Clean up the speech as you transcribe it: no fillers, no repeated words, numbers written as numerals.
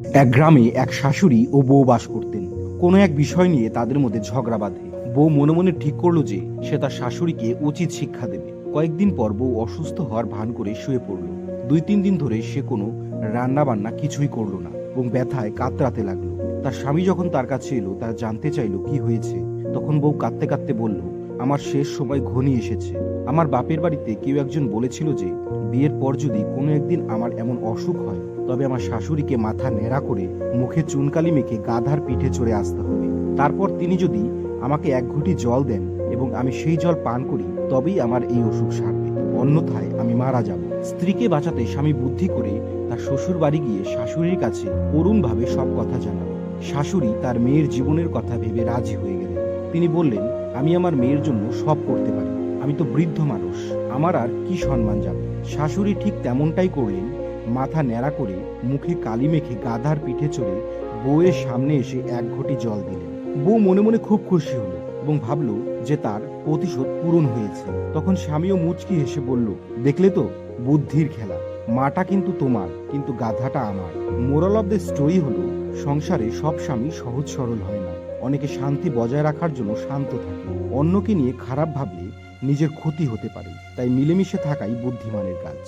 এক গ্রামে এক শাশুড়ি ও বউ বাস করতেন। কোনো এক বিষয় নিয়ে তাদের মধ্যে ঝগড়া বাঁধে। বউ মনে মনে ঠিক করলো যে সে তার শাশুড়িকে উচিত শিক্ষা দেবে। কয়েকদিন পর বউ অসুস্থ হওয়ার ভান করে শুয়ে পড়ল। 2-3 দিন ধরে সে কোনো রান্না বান্না কিছুই করলো না এবং ব্যথায় কাতরাতে লাগলো। তার স্বামী যখন তার কাছে এলো, তার জানতে চাইলো কি হয়েছে। তখন বউ কাঁদতে কাঁদতে বলল, আমার শেষ সময় ঘনিয়ে এসেছে। আমার বাপের বাড়িতে কেউ একজন বলেছিল যে বিয়ের পর যদি কোনো একদিন আমার এমন অসুখ হয়, তবে আমার শাশুড়িকে মাথা ন্যাড়া করে মুখে চুনকালি মেখে গাধার পিঠে চড়ে আসতে হবে। তারপর তিনি যদি আমাকে 1 ঘটি জল দেন এবং আমি সেই জল পান করি, তবেই আমার এই অসুখ সারবে, অন্যথায় আমি মারা যাব। স্ত্রীকে বাঁচাতে স্বামী বুদ্ধি করে তার শ্বশুর বাড়ি গিয়ে শাশুড়ির কাছে করুণভাবে সব কথা জানাল। শাশুড়ি তার মেয়ের জীবনের কথা ভেবে রাজি হয়ে গেলেন। তিনি বললেন, আমি আমার মেয়ের জন্য সব করতে পারি, আমি তো বৃদ্ধ মানুষ, আমার আর কি সম্মান যাবে। শাশুড়ি ঠিক তেমনটাই করলেন। মাথা ন্যাড়া করে মুখে কালি মেখে গাধার পিঠে চড়ে বউয়ের সামনে এসে 1 ঘটি জল দিলেন। বউ মনে মনে খুব খুশি হলো এবং ভাবলো যে তার প্রতিশোধ পূরণ হয়েছে। তখন স্বামীও মুচকি হেসে বলল, দেখলে তো, বুদ্ধির খেলা। মাটা কিন্তু তোমার, কিন্তু গাধাটা আমার। মোরাল অফ দ্য স্টোরি হলো, সংসারে সব স্বামী সহজ সরল হয় না। অনেকে শান্তি বজায় রাখার জন্য শান্ত থাকে। অন্যকে নিয়ে খারাপ ভাবলে নিজের ক্ষতি হতে পারে। তাই মিলেমিশে থাকাই বুদ্ধিমানের কাজ।